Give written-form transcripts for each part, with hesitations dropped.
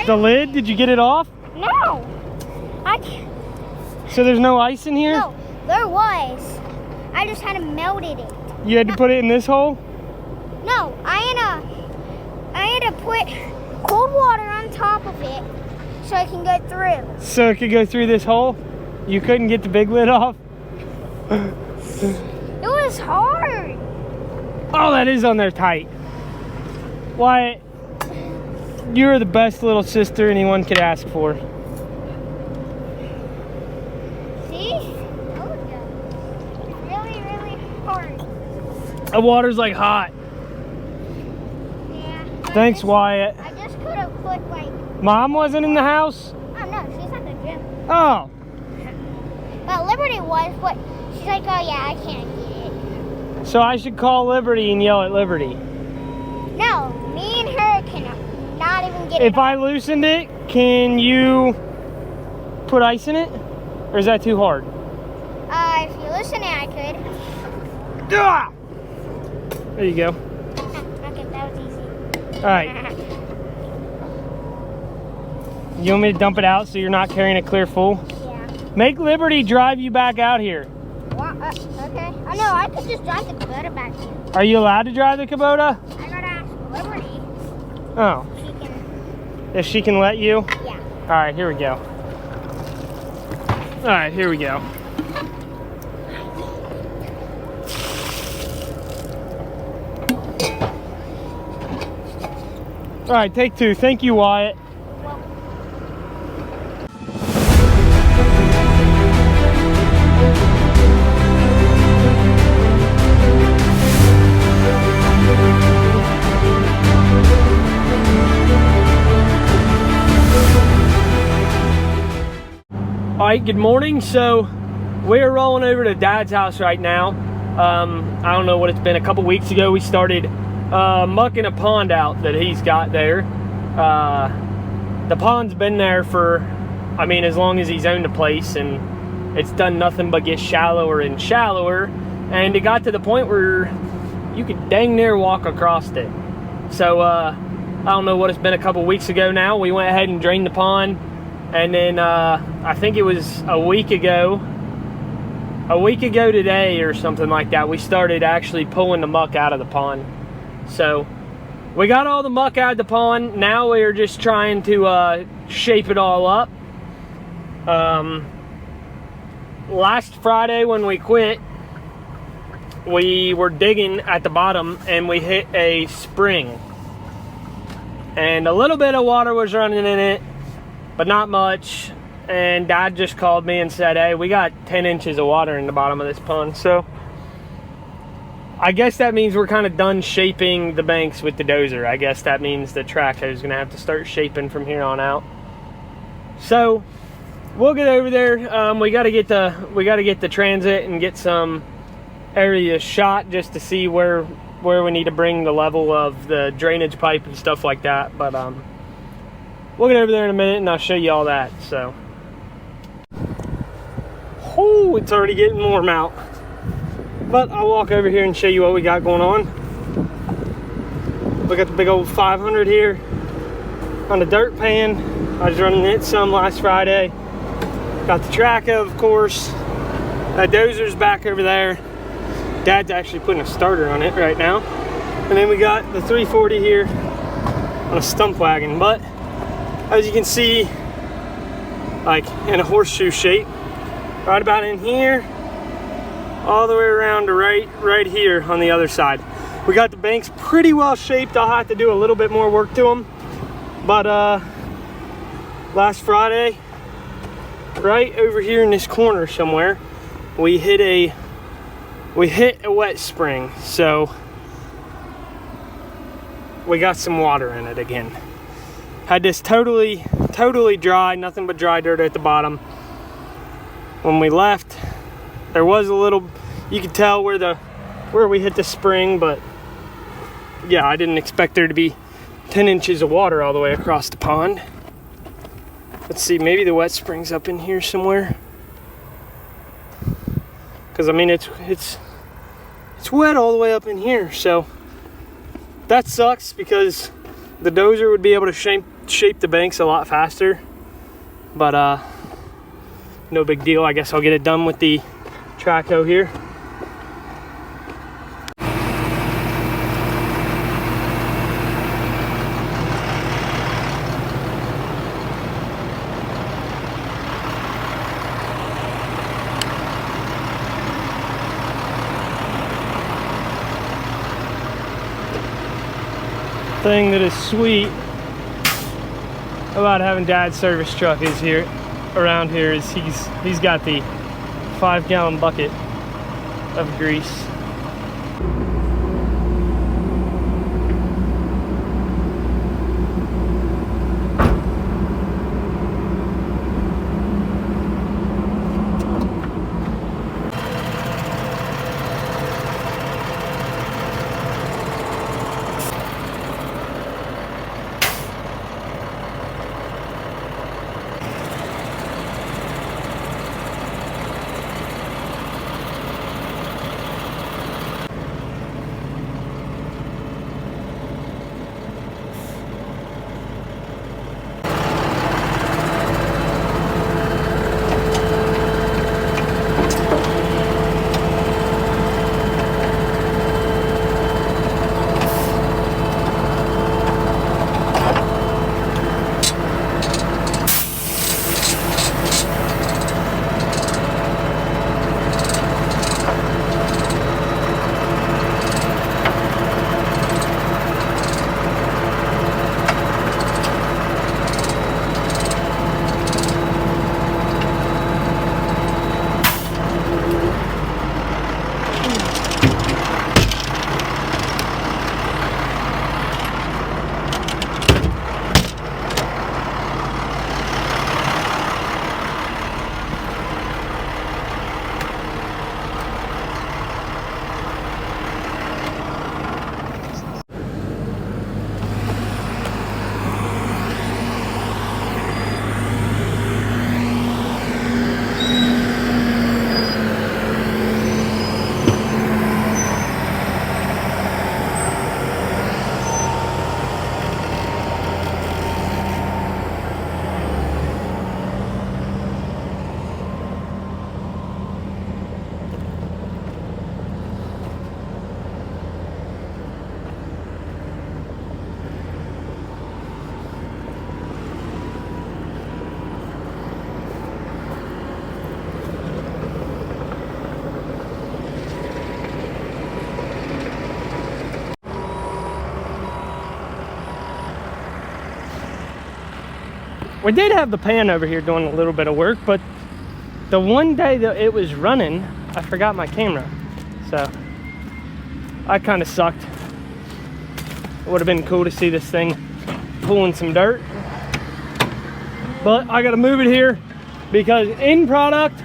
The lid? Did you get it off? No. So there's no ice in here? No, there was. I just had melted it. You had to put it in this hole? No, I had to put cold water on top of it so it can go through. So it could go through this hole? You couldn't get the big lid off? It was hard. Oh, that is on there tight. Wyatt, you're the best little sister anyone could ask for. See? Oh, yeah. It's really, really hard. The water's like hot. Yeah. Thanks, Wyatt. I just could have put like... Mom wasn't in the house? Oh, no, she's at the gym. Oh. But Liberty was, but she's like, oh, yeah, I can't get it. So I should call Liberty and yell at Liberty. No, me and her can not even get it. If I loosened it, can you put ice in it? Or is that too hard? If you loosen it, I could. Ah! There you go. Okay, that was easy. All right. You want me to dump it out so you're not carrying it clear full? Yeah. Make Liberty drive you back out here. Okay. Oh, no, I could just drive the Kubota back here. Are you allowed to drive the Kubota? I gotta ask Liberty. Oh. She can. If she can let you? Yeah. All right, here we go. All right, here we go. All right, take two. Thank you, Wyatt. All right, good morning. So we're rolling over to Dad's house right now. I don't know what it's been. A couple weeks ago, we started mucking a pond out that he's got there. The pond's been there for, I mean, as long as he's owned the place, and it's done nothing but get shallower and shallower. And it got to the point where you could dang near walk across it. So I don't know what it's been. A couple weeks ago now, we went ahead and drained the pond. And then I think it was a week ago today or something like that, we started actually pulling the muck out of the pond. So we got all the muck out of the pond. Now we're just trying to shape it all up. Last Friday when we quit, we were digging at the bottom and we hit a spring. And a little bit of water was running in it, but not much. And Dad just called me and said, hey, we got 10 inches of water in the bottom of this pond. So I guess that means we're kind of done shaping the banks with the dozer. I guess that means the track is going to have to start shaping from here on out. So we'll get over there. We got to get the transit and get some areas shot just to see where we need to bring the level of the drainage pipe and stuff like that. But we'll get over there in a minute and I'll show you all that. So, oh, it's already getting warm out. But I'll walk over here and show you what we got going on. We got the big old 500 here on the dirt pan. I was running it some last Friday. Got the track of course. That dozer's back over there. Dad's actually putting a starter on it right now. And then we got the 340 here on a stump wagon. But as you can see, like in a horseshoe shape, right about in here, all the way around to right here on the other side. We got the banks pretty well shaped. I'll have to do a little bit more work to them. But last Friday, right over here in this corner somewhere, we hit a wet spring. So we got some water in it again. Had this totally dry, nothing but dry dirt at the bottom. When we left, there was a little, you could tell where we hit the spring, but yeah, I didn't expect there to be 10 inches of water all the way across the pond. Let's see, maybe the wet spring's up in here somewhere. Because I mean, it's wet all the way up in here, so that sucks because the dozer would be able to shape the banks a lot faster, but no big deal. I guess I'll get it done with the track hoe here. Thing that is sweet about having Dad's service truck is here around here is he's got the 5-gallon bucket of grease. We did have the pan over here doing a little bit of work, but the one day that it was running, I forgot my camera. So I kind of sucked. It would have been cool to see this thing pulling some dirt. But I gotta move it here because in product,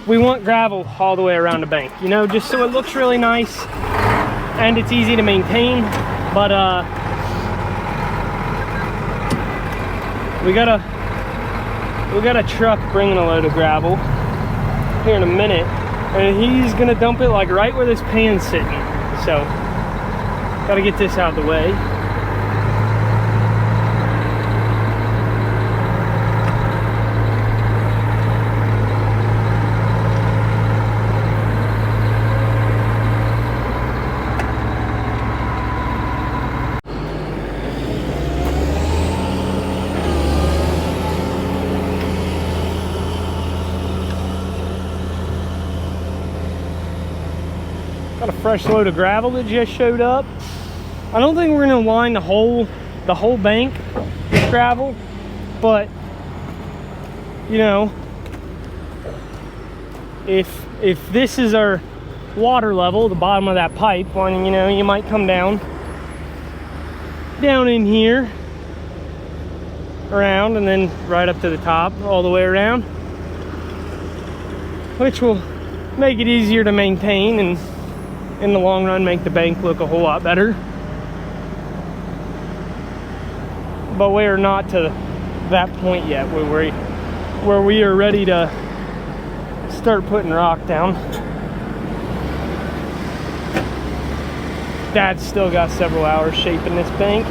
we want gravel all the way around the bank, you know, just so it looks really nice and it's easy to maintain. But we got a truck bringing a load of gravel here in a minute, and he's gonna dump it like right where this pan's sitting. So gotta get this out of the way. Got a fresh load of gravel that just showed up. I don't think we're gonna line the whole bank with gravel, but you know, if this is our water level, the bottom of that pipe, you know, you might come down in here around and then right up to the top all the way around, which will make it easier to maintain and in the long run make the bank look a whole lot better. But we are not to that point yet where we are ready to start putting rock down. Dad's still got several hours shaping this bank.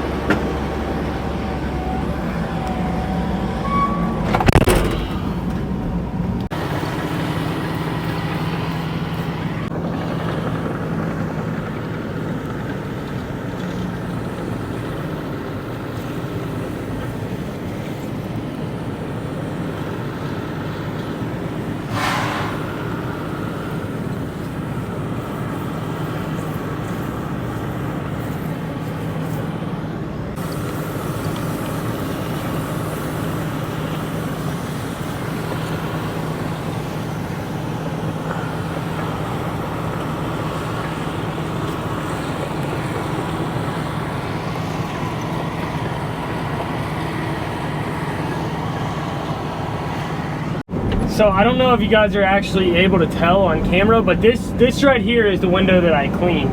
So I don't know if you guys are actually able to tell on camera, but this right here is the window that I cleaned.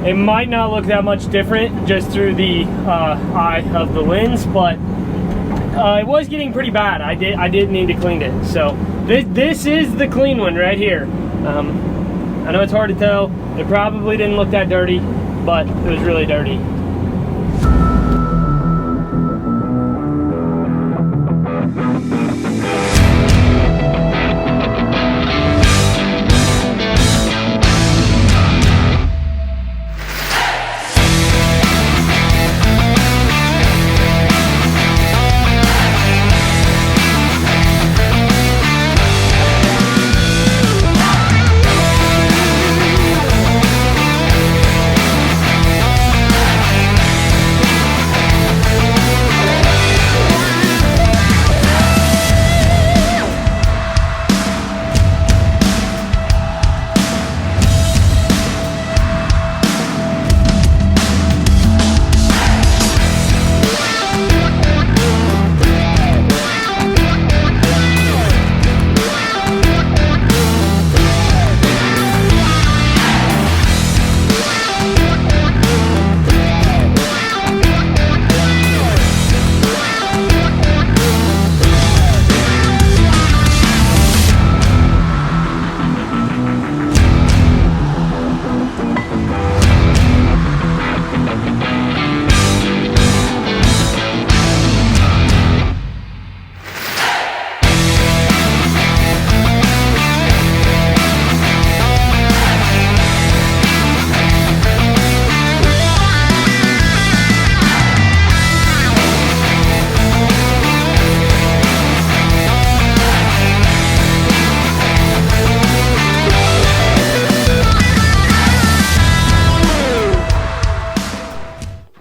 It might not look that much different just through the eye of the lens, but it was getting pretty bad. I did need to clean it. So this is the clean one right here. I know it's hard to tell. It probably didn't look that dirty, but it was really dirty.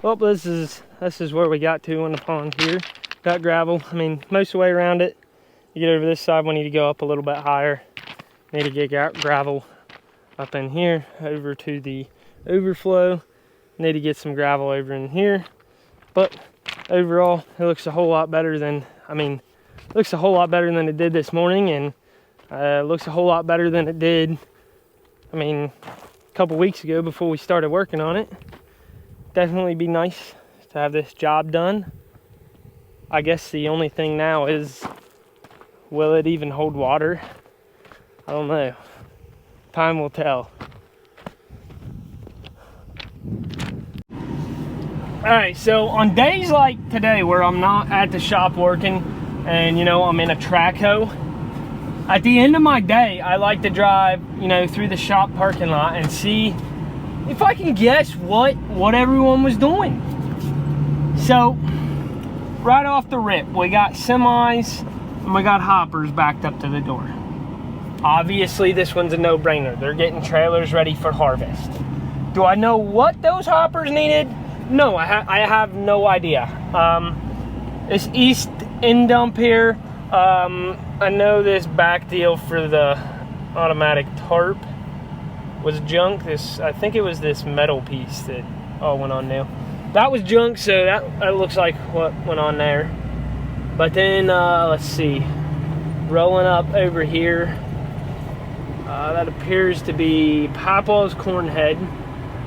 Well, this is where we got to on the pond here. Got gravel. I mean, most of the way around it. You get over this side, we need to go up a little bit higher. Need to get gravel up in here, over to the overflow. Need to get some gravel over in here. But overall, it looks a whole lot better than, looks a whole lot better than it did this morning, and looks a whole lot better than it did, a couple weeks ago before we started working on it. Definitely be nice to have this job done. I guess the only thing now is, will it even hold water? I don't know. Time will tell. Alright, so on days like today where I'm not at the shop working and I'm in a track hoe, at the end of my day I like to drive through the shop parking lot and see if I can guess what everyone was doing. So right off the rip, we got semis and we got hoppers backed up to the door. Obviously this one's a no-brainer. They're getting trailers ready for harvest. Do I know what those hoppers needed? No, I have no idea. This east end dump here, I know this back deal for the automatic tarp was junk. I think it was this metal piece that all went on now. That was junk, so that looks like what went on there. But then, let's see, rolling up over here, that appears to be Papa's corn head.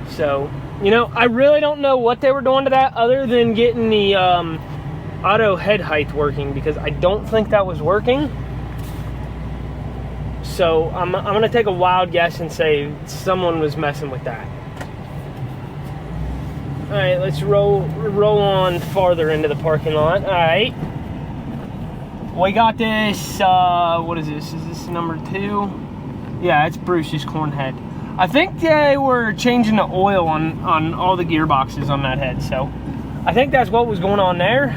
So, I really don't know what they were doing to that other than getting the auto head height working, because I don't think that was working. So I'm gonna take a wild guess and say someone was messing with that. All right, let's roll on farther into the parking lot. All right, we got this. What is this? Is this number 2? Yeah, it's Bruce's corn head. I think they were changing the oil on all the gearboxes on that head, so I think that's what was going on there.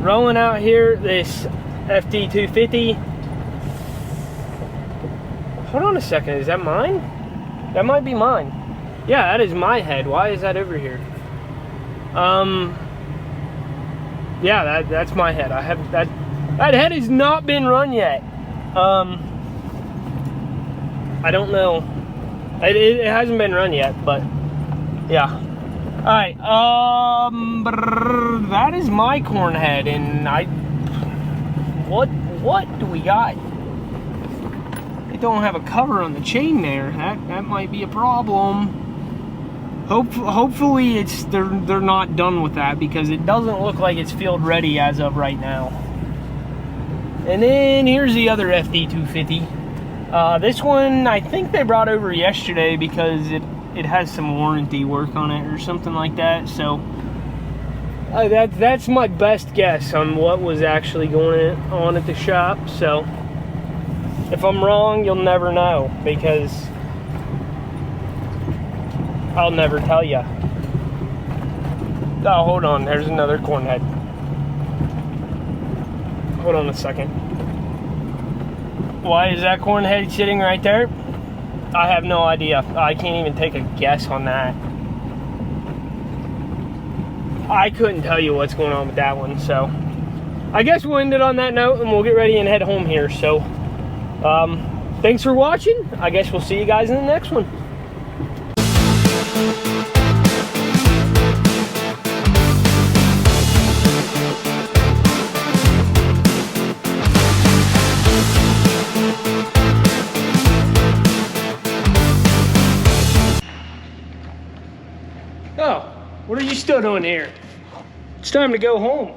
Rolling out here, this FD250. Hold on a second, is that mine? That might be mine. Yeah, that is my head. Why is that over here? Yeah, that's my head. I have that head has not been run yet. I don't know. It hasn't been run yet, but yeah. Alright, that is my corn head, and what do we got? It don't have a cover on the chain there. That might be a problem. Hopefully they're not done with that, because it doesn't look like it's field ready as of right now. And then here's the other FD250. This one I think they brought over yesterday because it has some warranty work on it or something like that. So that's my best guess on what was actually going on at the shop. So if I'm wrong, you'll never know, because I'll never tell you. Oh, hold on, there's another corn head. Hold on a second. Why is that corn head sitting right there? I have no idea. I can't even take a guess on that. I couldn't tell you what's going on with that one. So I guess we'll end it on that note, and we'll get ready and head home here. So thanks for watching. I guess we'll see you guys in the next one. Oh, what are you still doing here? It's time to go home.